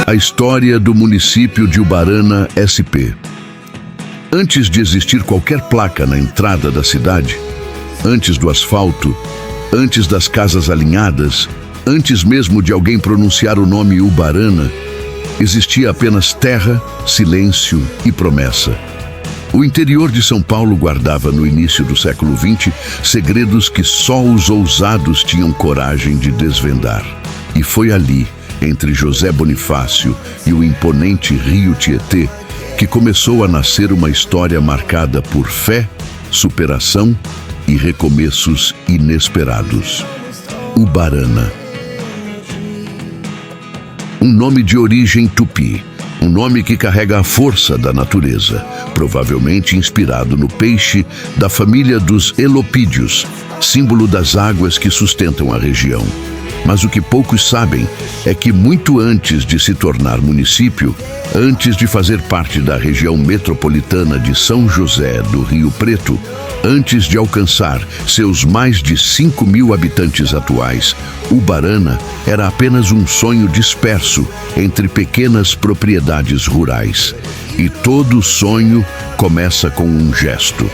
A história do município de Ubarana, SP. Antes de existir qualquer placa na entrada da cidade, antes do asfalto, antes das casas alinhadas, antes mesmo de alguém pronunciar o nome Ubarana, existia apenas terra, silêncio e promessa. O interior de São Paulo guardava no início do século XX segredos que só os ousados tinham coragem de desvendar. E foi ali, entre José Bonifácio e o imponente Rio Tietê, que começou a nascer uma história marcada por fé, superação e recomeços inesperados. Ubarana. Um nome de origem tupi, um nome que carrega a força da natureza, provavelmente inspirado no peixe da família dos elopídeos, símbolo das águas que sustentam a região. Mas o que poucos sabem é que muito antes de se tornar município, antes de fazer parte da região metropolitana de São José do Rio Preto, antes de alcançar seus mais de 5.000 habitantes atuais, Ubarana era apenas um sonho disperso entre pequenas propriedades rurais. E todo sonho começa com um gesto.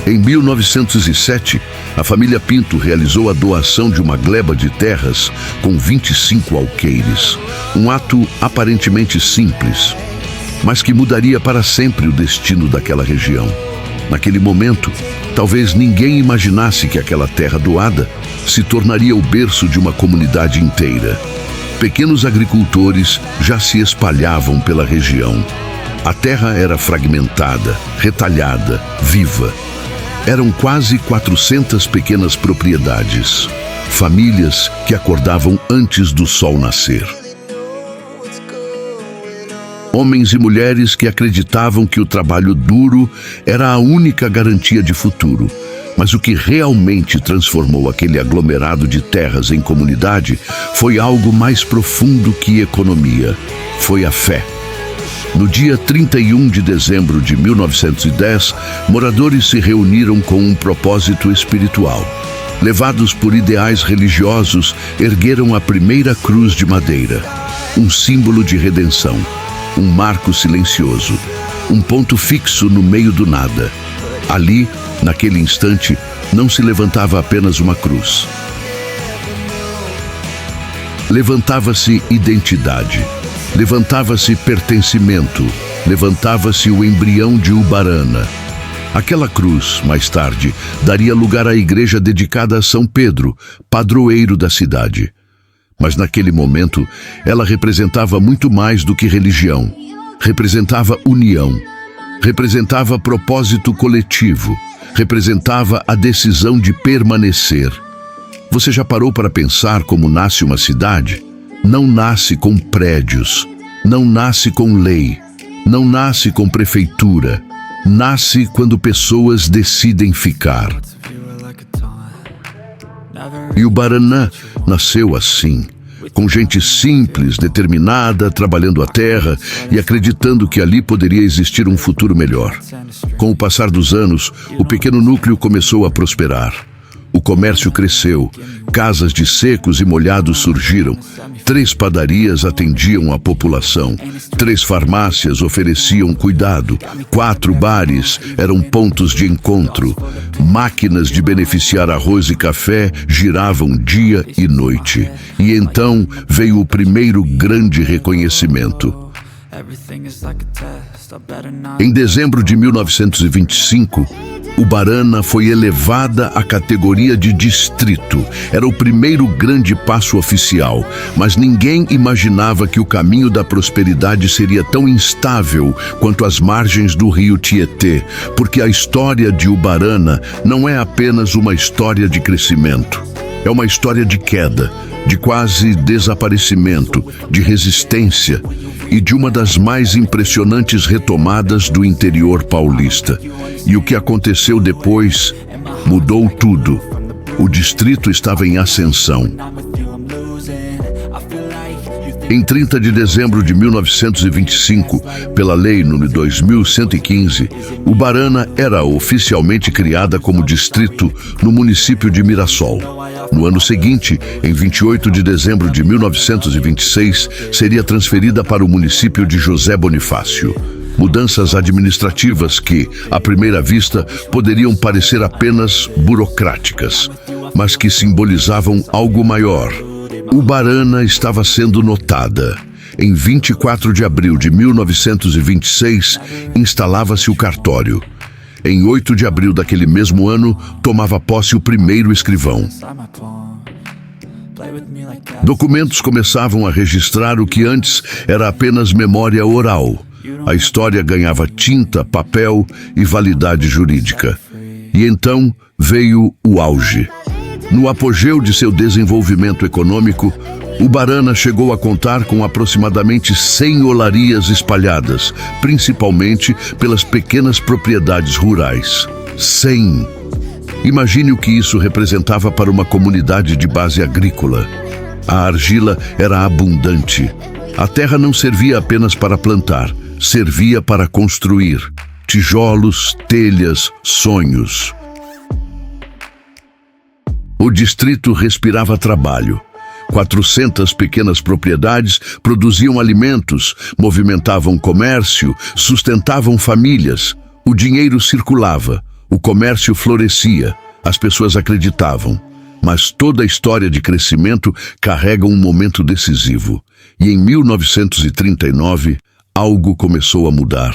Em 1907, a família Pinto realizou a doação de uma gleba de terras com 25 alqueires. Um ato aparentemente simples, mas que mudaria para sempre o destino daquela região. Naquele momento, talvez ninguém imaginasse que aquela terra doada se tornaria o berço de uma comunidade inteira. Pequenos agricultores já se espalhavam pela região. A terra era fragmentada, retalhada, viva. Eram quase 400 pequenas propriedades, famílias que acordavam antes do sol nascer. Homens e mulheres que acreditavam que o trabalho duro era a única garantia de futuro. Mas o que realmente transformou aquele aglomerado de terras em comunidade foi algo mais profundo que economia. Foi a fé. No dia 31 de dezembro de 1910, moradores se reuniram com um propósito espiritual. Levados por ideais religiosos, ergueram a primeira cruz de madeira, um símbolo de redenção, um marco silencioso, um ponto fixo no meio do nada. Ali, naquele instante, não se levantava apenas uma cruz. Levantava-se identidade. Levantava-se pertencimento, levantava-se o embrião de Ubarana. Aquela cruz, mais tarde, daria lugar à igreja dedicada a São Pedro, padroeiro da cidade. Mas naquele momento, ela representava muito mais do que religião. Representava união, representava propósito coletivo, representava a decisão de permanecer. Você já parou para pensar como nasce uma cidade? Não nasce com prédios, não nasce com lei, não nasce com prefeitura, nasce quando pessoas decidem ficar. E Ubarana nasceu assim, com gente simples, determinada, trabalhando a terra e acreditando que ali poderia existir um futuro melhor. Com o passar dos anos, o pequeno núcleo começou a prosperar. O comércio cresceu, casas de secos e molhados surgiram, 3 padarias atendiam a população, 3 farmácias ofereciam cuidado, 4 bares eram pontos de encontro, máquinas de beneficiar arroz e café giravam dia e noite. E então veio o primeiro grande reconhecimento. Em dezembro de 1925, Ubarana foi elevada à categoria de distrito. Era o primeiro grande passo oficial, mas ninguém imaginava que o caminho da prosperidade seria tão instável quanto as margens do rio Tietê, porque a história de Ubarana não é apenas uma história de crescimento. É uma história de queda, de quase desaparecimento, de resistência e de uma das mais impressionantes retomadas do interior paulista. E o que aconteceu depois mudou tudo. O distrito estava em ascensão. Em 30 de dezembro de 1925, pela Lei nº 2115, Ubarana era oficialmente criada como distrito no município de Mirassol. No ano seguinte, em 28 de dezembro de 1926, seria transferida para o município de José Bonifácio. Mudanças administrativas que, à primeira vista, poderiam parecer apenas burocráticas, mas que simbolizavam algo maior. Ubarana estava sendo notada. Em 24 de abril de 1926, instalava-se o cartório. Em 8 de abril daquele mesmo ano, tomava posse o primeiro escrivão. Documentos começavam a registrar o que antes era apenas memória oral. A história ganhava tinta, papel e validade jurídica. E então veio o auge. No apogeu de seu desenvolvimento econômico, Ubarana chegou a contar com aproximadamente 100 olarias espalhadas, principalmente pelas pequenas propriedades rurais. 100! Imagine o que isso representava para uma comunidade de base agrícola. A argila era abundante. A terra não servia apenas para plantar, servia para construir. Tijolos, telhas, sonhos. O distrito respirava trabalho. 400 pequenas propriedades produziam alimentos, movimentavam comércio, sustentavam famílias. O dinheiro circulava, o comércio florescia, as pessoas acreditavam. Mas toda a história de crescimento carrega um momento decisivo. E em 1939, algo começou a mudar.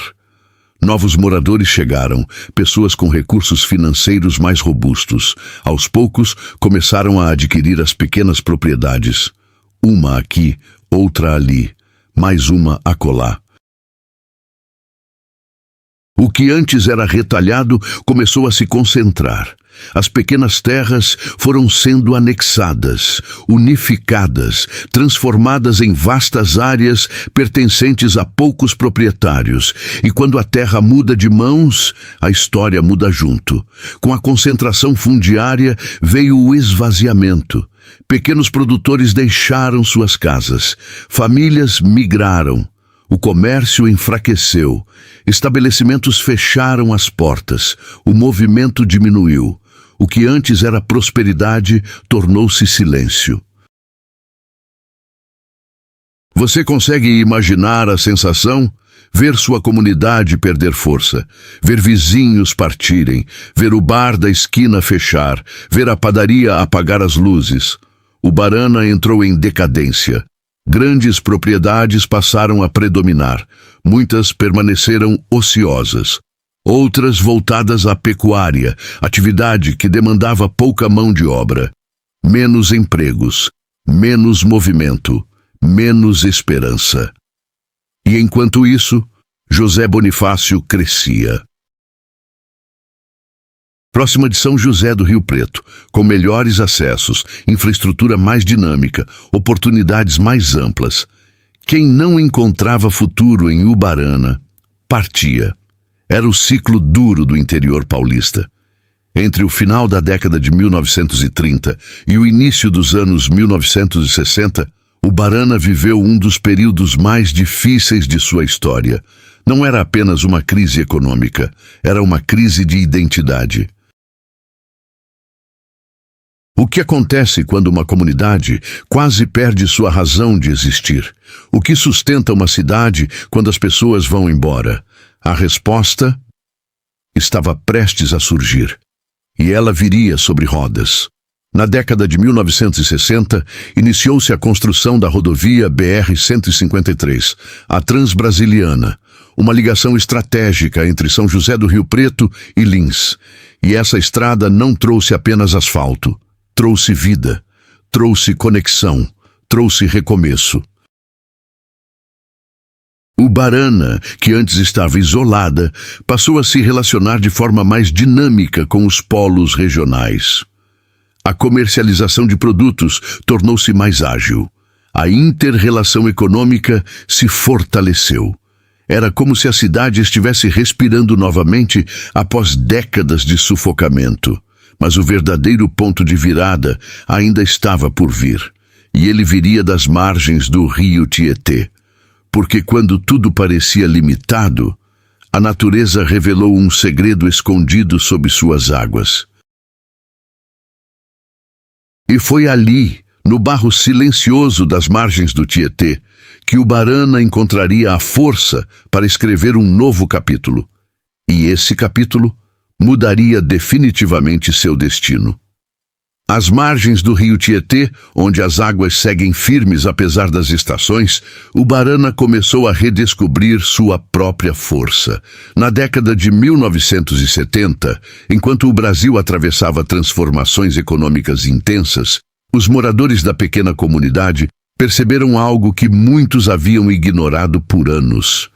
Novos moradores chegaram, pessoas com recursos financeiros mais robustos. Aos poucos, começaram a adquirir as pequenas propriedades. Uma aqui, outra ali, mais uma acolá. O que antes era retalhado começou a se concentrar. As pequenas terras foram sendo anexadas, unificadas, transformadas em vastas áreas pertencentes a poucos proprietários. E quando a terra muda de mãos, a história muda junto. Com a concentração fundiária veio o esvaziamento. Pequenos produtores deixaram suas casas, famílias migraram. O comércio enfraqueceu, estabelecimentos fecharam as portas, o movimento diminuiu. O que antes era prosperidade tornou-se silêncio. Você consegue imaginar a sensação? Ver sua comunidade perder força, ver vizinhos partirem, ver o bar da esquina fechar, ver a padaria apagar as luzes. Ubarana entrou em decadência. Grandes propriedades passaram a predominar. Muitas permaneceram ociosas. Outras voltadas à pecuária, atividade que demandava pouca mão de obra. Menos empregos, menos movimento, menos esperança. E enquanto isso, José Bonifácio crescia. Próxima de São José do Rio Preto, com melhores acessos, infraestrutura mais dinâmica, oportunidades mais amplas. Quem não encontrava futuro em Ubarana, partia. Era o ciclo duro do interior paulista. Entre o final da década de 1930 e o início dos anos 1960, Ubarana viveu um dos períodos mais difíceis de sua história. Não era apenas uma crise econômica, era uma crise de identidade. O que acontece quando uma comunidade quase perde sua razão de existir? O que sustenta uma cidade quando as pessoas vão embora? A resposta estava prestes a surgir, e ela viria sobre rodas. Na década de 1960, iniciou-se a construção da rodovia BR-153, a Transbrasiliana, uma ligação estratégica entre São José do Rio Preto e Lins. E essa estrada não trouxe apenas asfalto, trouxe vida, trouxe conexão, trouxe recomeço. Ubarana, que antes estava isolada, passou a se relacionar de forma mais dinâmica com os polos regionais. A comercialização de produtos tornou-se mais ágil. A inter-relação econômica se fortaleceu. Era como se a cidade estivesse respirando novamente após décadas de sufocamento. Mas o verdadeiro ponto de virada ainda estava por vir. E ele viria das margens do rio Tietê. Porque quando tudo parecia limitado, a natureza revelou um segredo escondido sob suas águas. E foi ali, no barro silencioso das margens do Tietê, que Ubarana encontraria a força para escrever um novo capítulo. E esse capítulo mudaria definitivamente seu destino. Às margens do rio Tietê, onde as águas seguem firmes apesar das estações, Ubarana começou a redescobrir sua própria força. Na década de 1970, enquanto o Brasil atravessava transformações econômicas intensas, os moradores da pequena comunidade perceberam algo que muitos haviam ignorado por anos.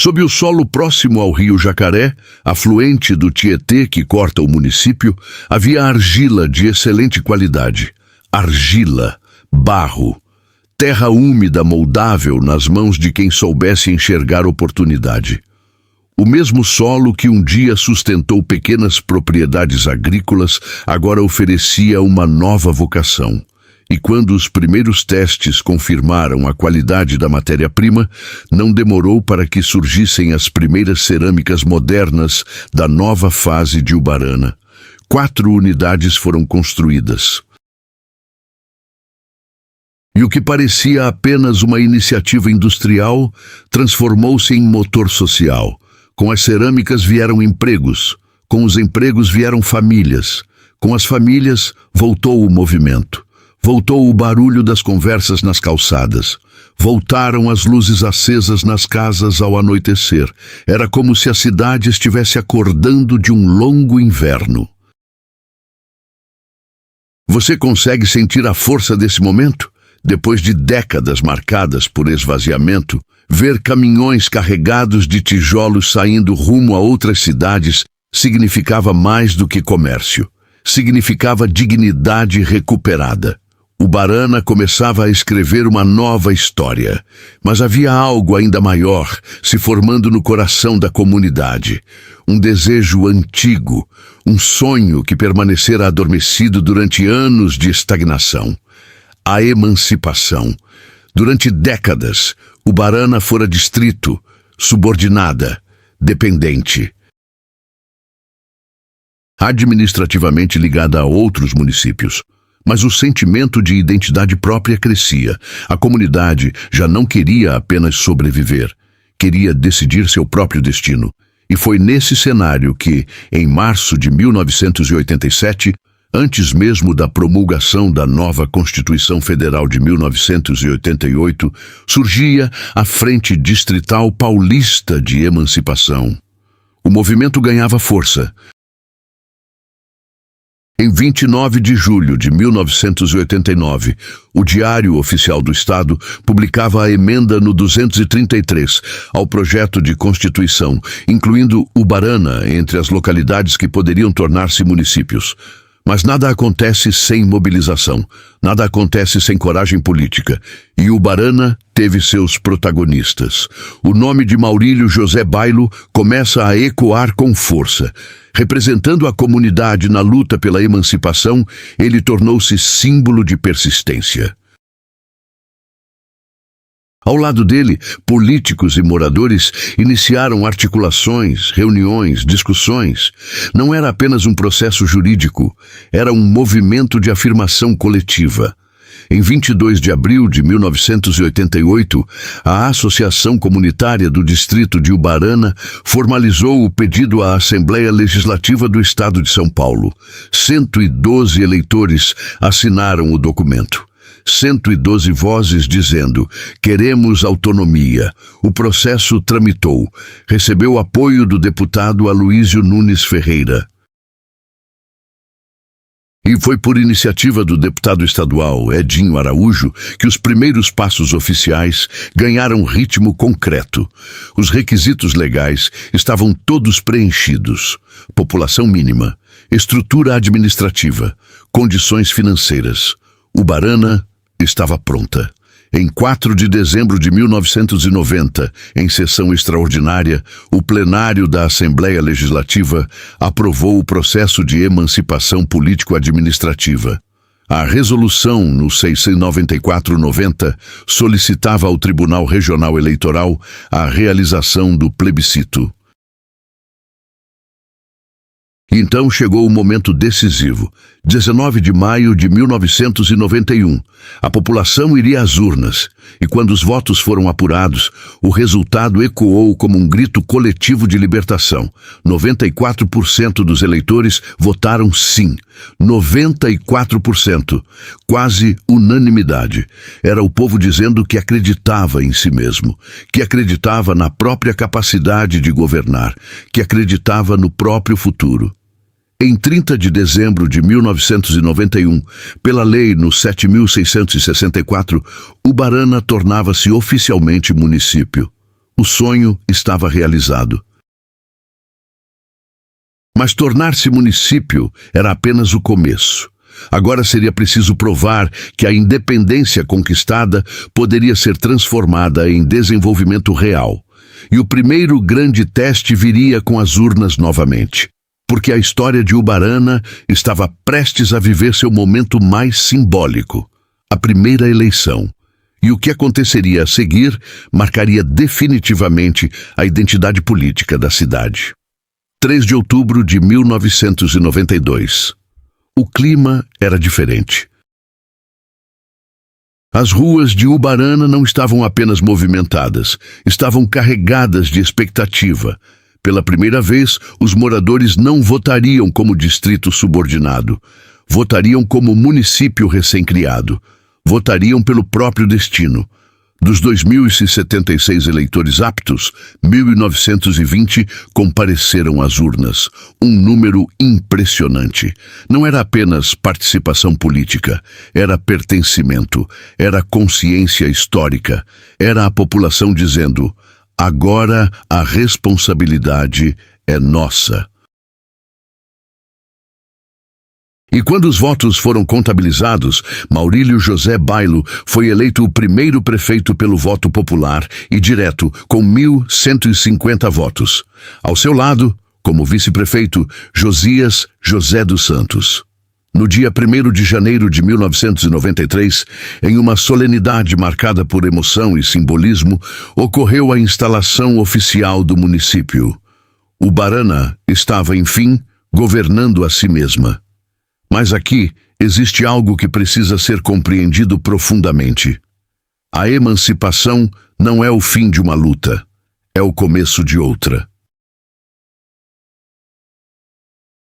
Sob o solo próximo ao rio Jacaré, afluente do Tietê que corta o município, havia argila de excelente qualidade. Argila, barro, terra úmida moldável nas mãos de quem soubesse enxergar oportunidade. O mesmo solo que um dia sustentou pequenas propriedades agrícolas, agora oferecia uma nova vocação. E quando os primeiros testes confirmaram a qualidade da matéria-prima, não demorou para que surgissem as primeiras cerâmicas modernas da nova fase de Ubarana. 4 unidades foram construídas. E o que parecia apenas uma iniciativa industrial transformou-se em motor social. Com as cerâmicas vieram empregos, com os empregos vieram famílias, com as famílias voltou o movimento. Voltou o barulho das conversas nas calçadas. Voltaram as luzes acesas nas casas ao anoitecer. Era como se a cidade estivesse acordando de um longo inverno. Você consegue sentir a força desse momento? Depois de décadas marcadas por esvaziamento, ver caminhões carregados de tijolos saindo rumo a outras cidades significava mais do que comércio. Significava dignidade recuperada. Ubarana começava a escrever uma nova história, mas havia algo ainda maior se formando no coração da comunidade. Um desejo antigo, um sonho que permanecera adormecido durante anos de estagnação. A emancipação. Durante décadas, Ubarana fora distrito, subordinada, dependente. Administrativamente ligada a outros municípios. Mas o sentimento de identidade própria crescia. A comunidade já não queria apenas sobreviver, queria decidir seu próprio destino. E foi nesse cenário que, em março de 1987, antes mesmo da promulgação da nova Constituição Federal de 1988, surgia a Frente Distrital Paulista de Emancipação. O movimento ganhava força. Em 29 de julho de 1989, o Diário Oficial do Estado publicava a emenda no 233 ao projeto de Constituição, incluindo Ubarana entre as localidades que poderiam tornar-se municípios. Mas nada acontece sem mobilização, nada acontece sem coragem política, e Ubarana teve seus protagonistas. O nome de Maurílio José Bailo começa a ecoar com força. Representando a comunidade na luta pela emancipação, ele tornou-se símbolo de persistência. Ao lado dele, políticos e moradores iniciaram articulações, reuniões, discussões. Não era apenas um processo jurídico, era um movimento de afirmação coletiva. Em 22 de abril de 1988, a Associação Comunitária do Distrito de Ubarana formalizou o pedido à Assembleia Legislativa do Estado de São Paulo. 112 eleitores assinaram o documento. 112 vozes dizendo: queremos autonomia. O processo tramitou. Recebeu apoio do deputado Aloísio Nunes Ferreira. E foi por iniciativa do deputado estadual Edinho Araújo que os primeiros passos oficiais ganharam ritmo concreto. Os requisitos legais estavam todos preenchidos: população mínima, estrutura administrativa, condições financeiras. Ubarana estava pronta. Em 4 de dezembro de 1990, em sessão extraordinária, o plenário da Assembleia Legislativa aprovou o processo de emancipação político-administrativa. A resolução no 694/90 solicitava ao Tribunal Regional Eleitoral a realização do plebiscito. E então chegou o momento decisivo. 19 de maio de 1991. A população iria às urnas, e quando os votos foram apurados, o resultado ecoou como um grito coletivo de libertação. 94% dos eleitores votaram sim. 94%. Quase unanimidade. Era o povo dizendo que acreditava em si mesmo, que acreditava na própria capacidade de governar, que acreditava no próprio futuro. Em 30 de dezembro de 1991, pela lei no 7.664, Ubarana tornava-se oficialmente município. O sonho estava realizado. Mas tornar-se município era apenas o começo. Agora seria preciso provar que a independência conquistada poderia ser transformada em desenvolvimento real. E o primeiro grande teste viria com as urnas novamente. Porque a história de Ubarana estava prestes a viver seu momento mais simbólico, a primeira eleição. E o que aconteceria a seguir marcaria definitivamente a identidade política da cidade. 3 de outubro de 1992. O clima era diferente. As ruas de Ubarana não estavam apenas movimentadas, estavam carregadas de expectativa. Pela primeira vez, os moradores não votariam como distrito subordinado. Votariam como município recém-criado. Votariam pelo próprio destino. Dos 2.076 eleitores aptos, 1.920 compareceram às urnas. Um número impressionante. Não era apenas participação política, era pertencimento, era consciência histórica. Era a população dizendo: agora a responsabilidade é nossa. E quando os votos foram contabilizados, Maurílio José Bailo foi eleito o primeiro prefeito pelo voto popular e direto, com 1.150 votos. Ao seu lado, como vice-prefeito, Josias José dos Santos. No dia 1º de janeiro de 1993, em uma solenidade marcada por emoção e simbolismo, ocorreu a instalação oficial do município. Ubarana estava, enfim, governando a si mesma. Mas aqui existe algo que precisa ser compreendido profundamente. A emancipação não é o fim de uma luta, é o começo de outra.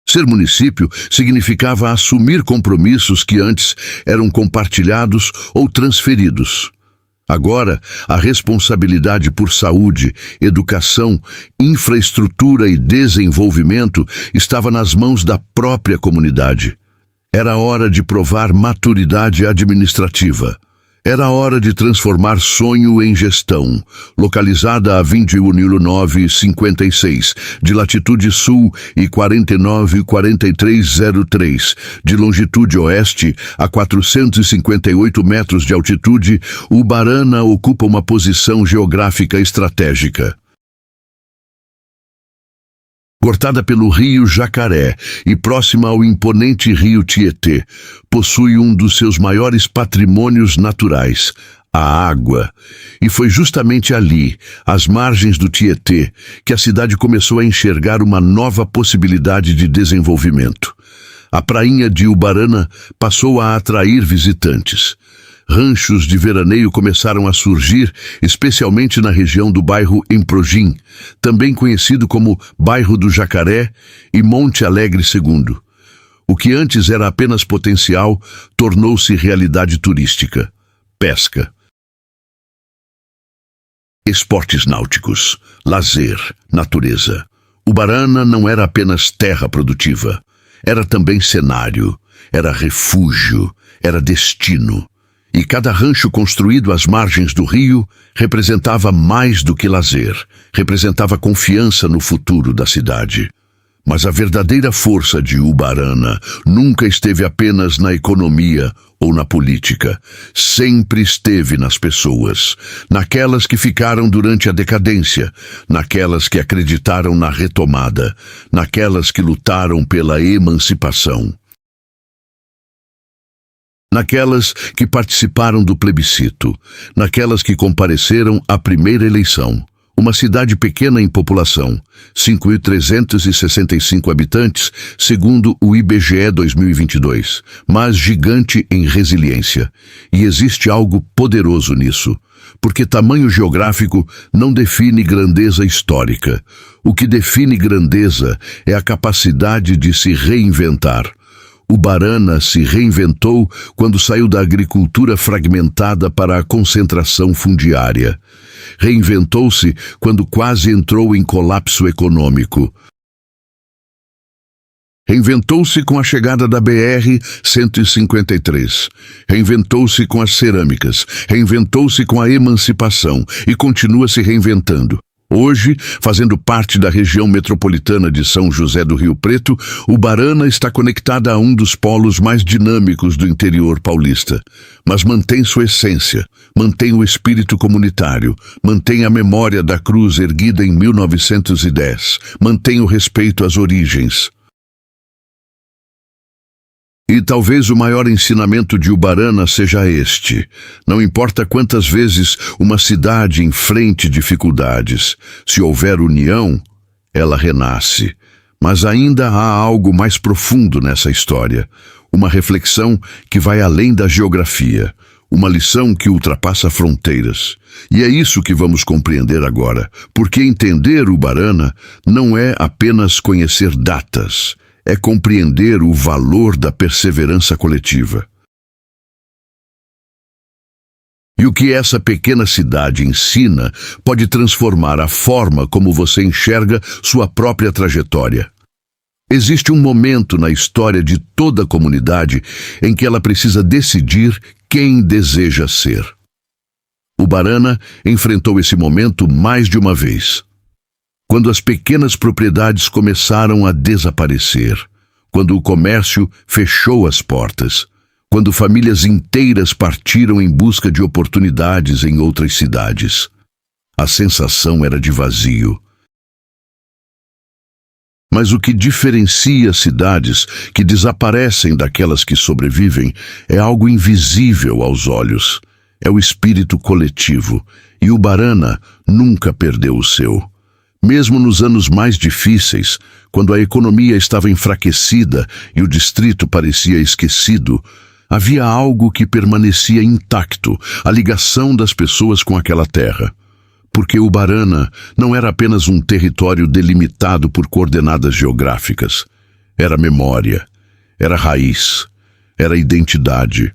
Ser município significava assumir compromissos que antes eram compartilhados ou transferidos. Agora, a responsabilidade por saúde, educação, infraestrutura e desenvolvimento estava nas mãos da própria comunidade. Era hora de provar maturidade administrativa. Era hora de transformar sonho em gestão, localizada a 21.956, de latitude sul e 49,4303, de longitude oeste a 458 metros de altitude. Ubarana ocupa uma posição geográfica estratégica. Cortada pelo rio Jacaré e próxima ao imponente rio Tietê, possui um dos seus maiores patrimônios naturais, a água. E foi justamente ali, às margens do Tietê, que a cidade começou a enxergar uma nova possibilidade de desenvolvimento. A prainha de Ubarana passou a atrair visitantes. Ranchos de veraneio começaram a surgir, especialmente na região do bairro Emprogim, também conhecido como Bairro do Jacaré e Monte Alegre II. O que antes era apenas potencial tornou-se realidade turística. Pesca, esportes náuticos, lazer, natureza. Ubarana não era apenas terra produtiva. Era também cenário, era refúgio, era destino. E cada rancho construído às margens do rio representava mais do que lazer, representava confiança no futuro da cidade. Mas a verdadeira força de Ubarana nunca esteve apenas na economia ou na política. Sempre esteve nas pessoas, naquelas que ficaram durante a decadência, naquelas que acreditaram na retomada, naquelas que lutaram pela emancipação. Naquelas que participaram do plebiscito, naquelas que compareceram à primeira eleição. Uma cidade pequena em população, 5.365 habitantes, segundo o IBGE 2022, mas gigante em resiliência. E existe algo poderoso nisso, porque tamanho geográfico não define grandeza histórica. O que define grandeza é a capacidade de se reinventar. Ubarana se reinventou quando saiu da agricultura fragmentada para a concentração fundiária. Reinventou-se quando quase entrou em colapso econômico. Reinventou-se com a chegada da BR-153. Reinventou-se com as cerâmicas. Reinventou-se com a emancipação e continua se reinventando. Hoje, fazendo parte da região metropolitana de São José do Rio Preto, Ubarana está conectada a um dos polos mais dinâmicos do interior paulista. Mas mantém sua essência, mantém o espírito comunitário, mantém a memória da cruz erguida em 1910, mantém o respeito às origens. E talvez o maior ensinamento de Ubarana seja este: não importa quantas vezes uma cidade enfrente dificuldades, se houver união, ela renasce. Mas ainda há algo mais profundo nessa história, uma reflexão que vai além da geografia, uma lição que ultrapassa fronteiras. E é isso que vamos compreender agora, porque entender Ubarana não é apenas conhecer datas, é compreender o valor da perseverança coletiva. E o que essa pequena cidade ensina pode transformar a forma como você enxerga sua própria trajetória. Existe um momento na história de toda a comunidade em que ela precisa decidir quem deseja ser. Ubarana enfrentou esse momento mais de uma vez. Quando as pequenas propriedades começaram a desaparecer, quando o comércio fechou as portas, quando famílias inteiras partiram em busca de oportunidades em outras cidades. A sensação era de vazio. Mas o que diferencia cidades que desaparecem daquelas que sobrevivem é algo invisível aos olhos. É o espírito coletivo, e Ubarana nunca perdeu o seu. Mesmo nos anos mais difíceis, quando a economia estava enfraquecida e o distrito parecia esquecido, havia algo que permanecia intacto, a ligação das pessoas com aquela terra. Porque Ubarana não era apenas um território delimitado por coordenadas geográficas. Era memória, era raiz, era identidade.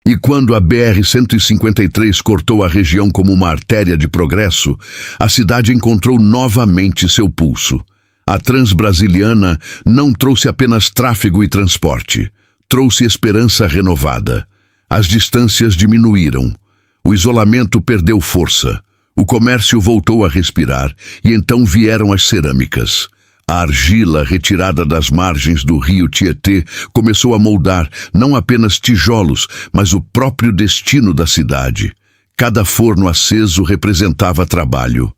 E quando a BR-153 cortou a região como uma artéria de progresso, a cidade encontrou novamente seu pulso. A Transbrasiliana não trouxe apenas tráfego e transporte, trouxe esperança renovada. As distâncias diminuíram, o isolamento perdeu força, o comércio voltou a respirar e então vieram as cerâmicas. A argila retirada das margens do rio Tietê começou a moldar não apenas tijolos, mas o próprio destino da cidade. Cada forno aceso representava trabalho.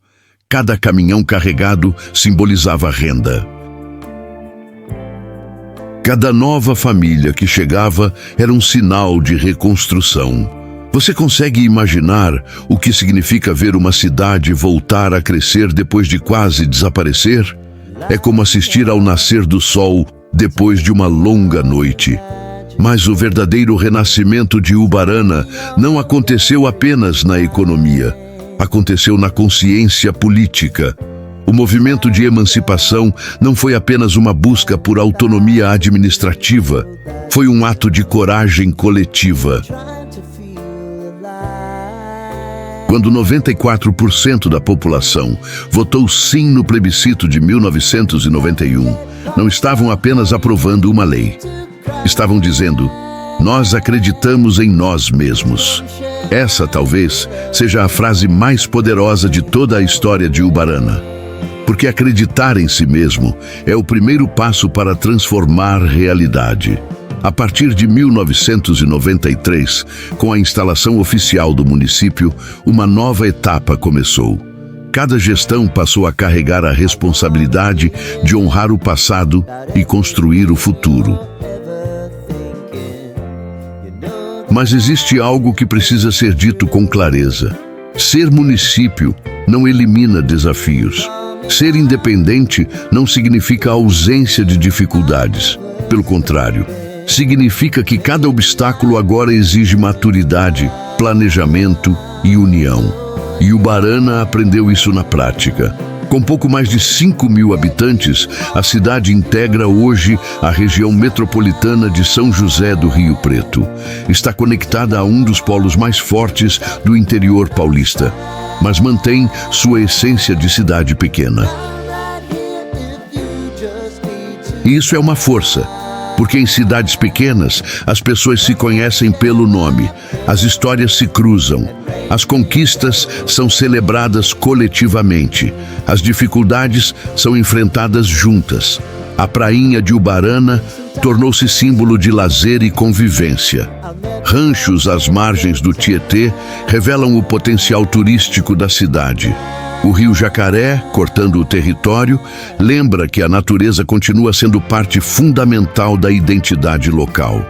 Cada caminhão carregado simbolizava renda. Cada nova família que chegava era um sinal de reconstrução. Você consegue imaginar o que significa ver uma cidade voltar a crescer depois de quase desaparecer? É como assistir ao nascer do sol depois de uma longa noite. Mas o verdadeiro renascimento de Ubarana não aconteceu apenas na economia. Aconteceu na consciência política. O movimento de emancipação não foi apenas uma busca por autonomia administrativa. Foi um ato de coragem coletiva. Quando 94% da população votou sim no plebiscito de 1991, não estavam apenas aprovando uma lei. Estavam dizendo: nós acreditamos em nós mesmos. Essa talvez seja a frase mais poderosa de toda a história de Ubarana. Porque acreditar em si mesmo é o primeiro passo para transformar realidade. A partir de 1993, com a instalação oficial do município, uma nova etapa começou. Cada gestão passou a carregar a responsabilidade de honrar o passado e construir o futuro. Mas existe algo que precisa ser dito com clareza. Ser município não elimina desafios. Ser independente não significa ausência de dificuldades. Pelo contrário, significa que cada obstáculo agora exige maturidade, planejamento e união. E Ubarana aprendeu isso na prática. Com pouco mais de 5.000 habitantes, a cidade integra hoje a região metropolitana de São José do Rio Preto. Está conectada a um dos polos mais fortes do interior paulista, mas mantém sua essência de cidade pequena. E isso é uma força, porque em cidades pequenas as pessoas se conhecem pelo nome, as histórias se cruzam, as conquistas são celebradas coletivamente, as dificuldades são enfrentadas juntas. A prainha de Ubarana tornou-se símbolo de lazer e convivência. Ranchos às margens do Tietê revelam o potencial turístico da cidade. O rio Jacaré, cortando o território, lembra que a natureza continua sendo parte fundamental da identidade local.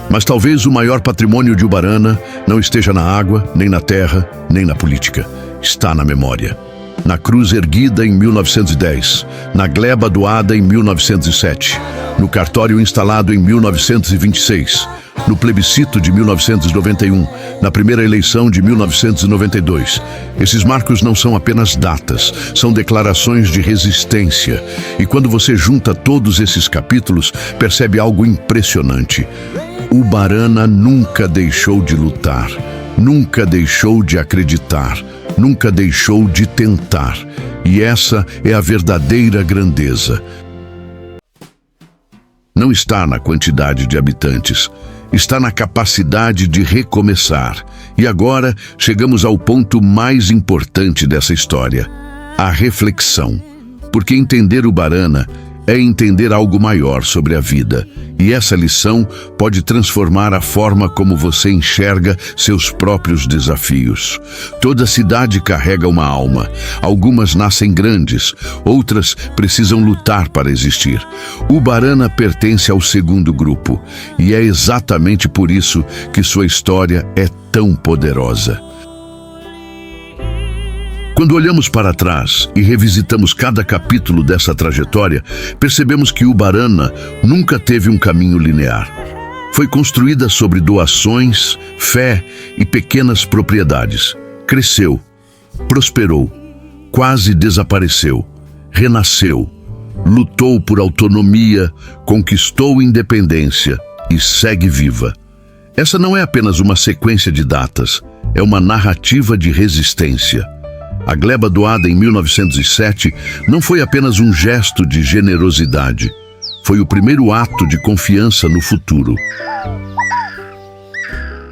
Mas talvez o maior patrimônio de Ubarana não esteja na água, nem na terra, nem na política. Está na memória. Na cruz erguida em 1910, na gleba doada em 1907, no cartório instalado em 1926, no plebiscito de 1991, na primeira eleição de 1992. Esses marcos não são apenas datas, são declarações de resistência. E quando você junta todos esses capítulos, percebe algo impressionante. Ubarana nunca deixou de lutar, nunca deixou de acreditar, nunca deixou de tentar. E essa é a verdadeira grandeza. Não está na quantidade de habitantes, está na capacidade de recomeçar. E agora chegamos ao ponto mais importante dessa história, a reflexão. Porque entender Ubarana é entender algo maior sobre a vida. E essa lição pode transformar a forma como você enxerga seus próprios desafios. Toda cidade carrega uma alma. Algumas nascem grandes, outras precisam lutar para existir. Ubarana pertence ao segundo grupo, e é exatamente por isso que sua história é tão poderosa. Quando olhamos para trás e revisitamos cada capítulo dessa trajetória, percebemos que Ubarana nunca teve um caminho linear. Foi construída sobre doações, fé e pequenas propriedades. Cresceu, prosperou, quase desapareceu, renasceu, lutou por autonomia, conquistou independência e segue viva. Essa não é apenas uma sequência de datas, é uma narrativa de resistência. A gleba doada em 1907 não foi apenas um gesto de generosidade, foi o primeiro ato de confiança no futuro.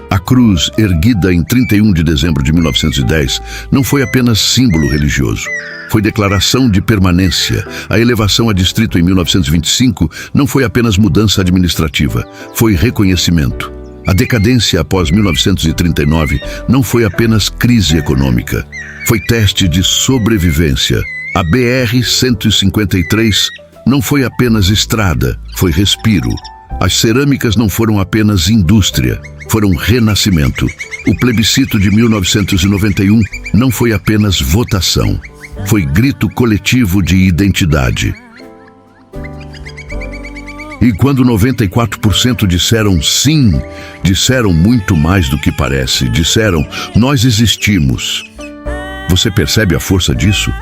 A cruz, erguida em 31 de dezembro de 1910, não foi apenas símbolo religioso. Foi declaração de permanência. A elevação a distrito em 1925 não foi apenas mudança administrativa, foi reconhecimento. A decadência após 1939 não foi apenas crise econômica, foi teste de sobrevivência. A BR-153 não foi apenas estrada, foi respiro. As cerâmicas não foram apenas indústria, foram renascimento. O plebiscito de 1991 não foi apenas votação, foi grito coletivo de identidade. E quando 94% disseram sim, disseram muito mais do que parece. Disseram, nós existimos. Você percebe a força disso?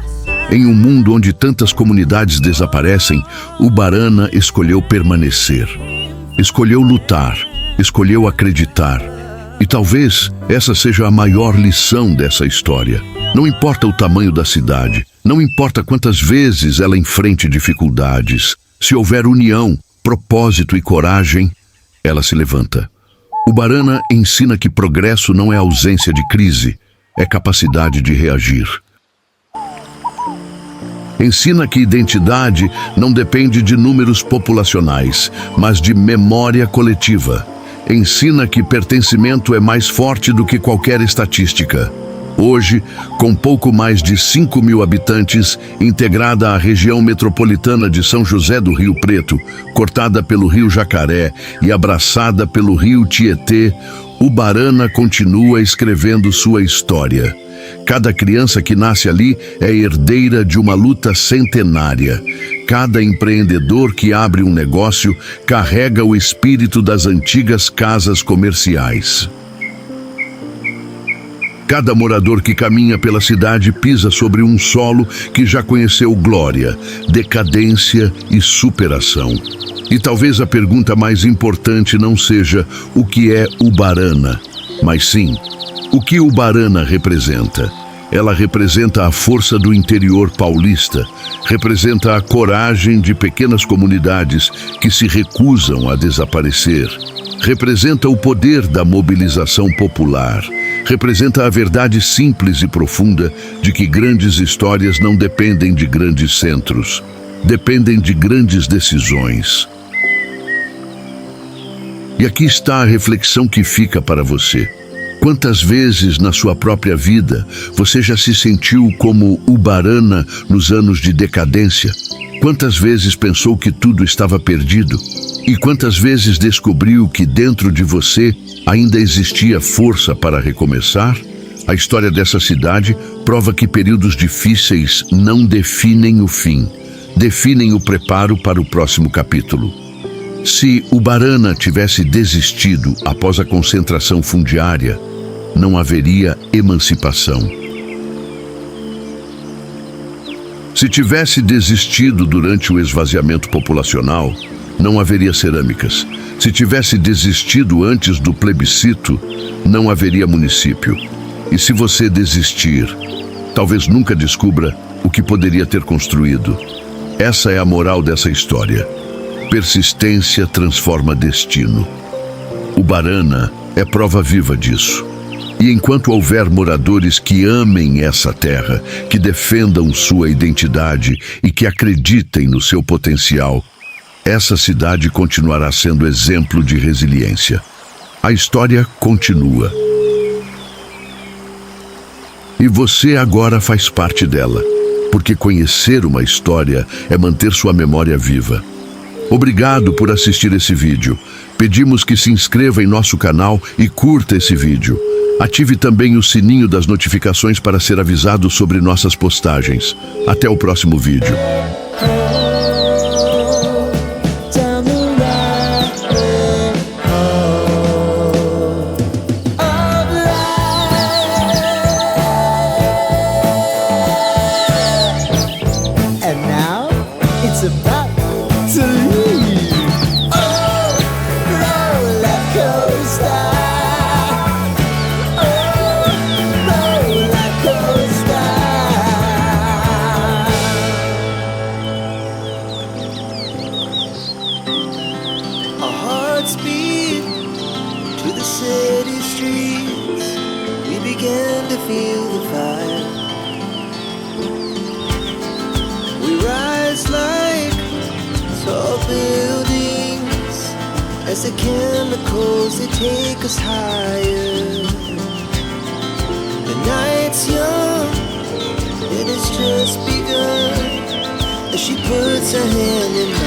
Em um mundo onde tantas comunidades desaparecem, Ubarana escolheu permanecer. Escolheu lutar, escolheu acreditar. E talvez essa seja a maior lição dessa história. Não importa o tamanho da cidade, não importa quantas vezes ela enfrente dificuldades, se houver união, propósito e coragem, ela se levanta. Ubarana ensina que progresso não é ausência de crise, é capacidade de reagir. Ensina que identidade não depende de números populacionais, mas de memória coletiva. Ensina que pertencimento é mais forte do que qualquer estatística. Hoje, com pouco mais de 5.000 habitantes, integrada à região metropolitana de São José do Rio Preto, cortada pelo rio Jacaré e abraçada pelo rio Tietê, Ubarana continua escrevendo sua história. Cada criança que nasce ali é herdeira de uma luta centenária. Cada empreendedor que abre um negócio carrega o espírito das antigas casas comerciais. Cada morador que caminha pela cidade pisa sobre um solo que já conheceu glória, decadência e superação. E talvez a pergunta mais importante não seja o que é Ubarana, mas sim, o que Ubarana representa. Ela representa a força do interior paulista, representa a coragem de pequenas comunidades que se recusam a desaparecer, representa o poder da mobilização popular, representa a verdade simples e profunda de que grandes histórias não dependem de grandes centros, dependem de grandes decisões. E aqui está a reflexão que fica para você. Quantas vezes na sua própria vida você já se sentiu como Ubarana nos anos de decadência? Quantas vezes pensou que tudo estava perdido? E quantas vezes descobriu que dentro de você ainda existia força para recomeçar? A história dessa cidade prova que períodos difíceis não definem o fim, definem o preparo para o próximo capítulo. Se Ubarana tivesse desistido após a concentração fundiária, não haveria emancipação. Se tivesse desistido durante o esvaziamento populacional, não haveria cerâmicas. Se tivesse desistido antes do plebiscito, não haveria município. E se você desistir, talvez nunca descubra o que poderia ter construído. Essa é a moral dessa história. Persistência transforma destino. Ubarana é prova viva disso. E enquanto houver moradores que amem essa terra, que defendam sua identidade e que acreditem no seu potencial, essa cidade continuará sendo exemplo de resiliência. A história continua. E você agora faz parte dela, porque conhecer uma história é manter sua memória viva. Obrigado por assistir esse vídeo. Pedimos que se inscreva em nosso canal e curta esse vídeo. Ative também o sininho das notificações para ser avisado sobre nossas postagens. Até o próximo vídeo. Speed to the city streets, we began to feel the fire. We rise like tall buildings as the chemicals, they take us higher. The night's young, it has just begun as she puts her hand in mine.